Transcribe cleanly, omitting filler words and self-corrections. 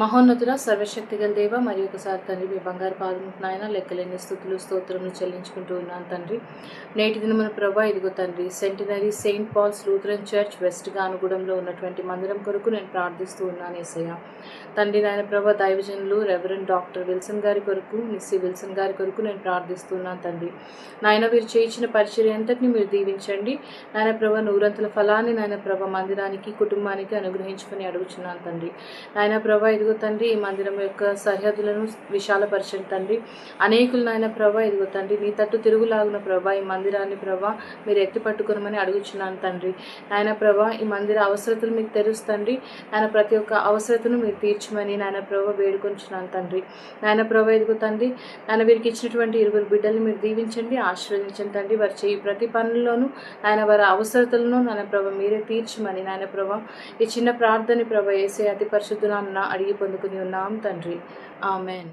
మహోన్నతుడ సర్వశక్తి గల దేవ మరి ఒకసారి తండ్రి మీ బంగారు పాదముకు నాయన లెక్కలేని స్థుతులు స్తోత్రములు చెల్లించుకుంటూ ఉన్నాను తండ్రి. నేటి దినమున ప్రభా ఇదిగో తండ్రి centenary saint Paul's Lutheran church west గానుగూడెంలో ఉన్నటువంటి మందిరం కొరకు నేను ప్రార్థిస్తూ ఉన్నాను యేసయ్య. తండ్రి నాయన ప్రభా దైవజనులు రెవరెండ్ డాక్టర్ విల్సన్ గారి కొరకు మిస్సీ విల్సన్ గారి కొరకు నేను ప్రార్థిస్తున్నాను తండ్రి. నాయన వీరు చేయించిన పరిచర్య అంతటిని మీరు దీవించండి నాయన ప్రభా. నూరంతల ఫలాన్ని నాయన ప్రభా మందిరానికి కుటుంబానికి అనుగ్రహించుకొని అడుగుచున్నాను తండ్రి. నాయన ప్రభా ఇదిగో తండ్రి ఈ మందిరం యొక్క సరిహద్దులను విశాలపరచండి తండ్రి. అనేకులు నాయన ప్రభా ఇదిగో తండ్రి నీ తట్టు తిరుగులాగున ప్రభా ఈ మందిరాన్ని ప్రభా మీరు ఎత్తి పట్టుకోనమని అడుగుచున్నాను తండ్రి. నాయన ప్రభా ఈ మందిర అవసరతలు మీకు తెలుస్తండి. ఆయన ప్రతి ఒక్క అవసరతను మీరు తీర్చమని నాయన ప్రభా వేడుకొంచున్నాను తండ్రి. నాయన ప్రభా ఇదిగో తండ్రి ఆయన వీరికి ఇచ్చినటువంటి 20 బిడ్డల్ని మీరు దీవించండి, ఆశీర్వదించండి తండ్రి. వారు చేయి ప్రతి పనుల్లోనూ ఆయన వారి అవసరతలను నాయన ప్రభా మీరే తీర్చమని నాయన ప్రభా ఈ చిన్న ప్రార్థన ప్రభా యేసయ్య అతి పరిశుద్ధ నామమున అడిగి పొందుకుని ఉన్నాం తండ్రి. ఆమెన్.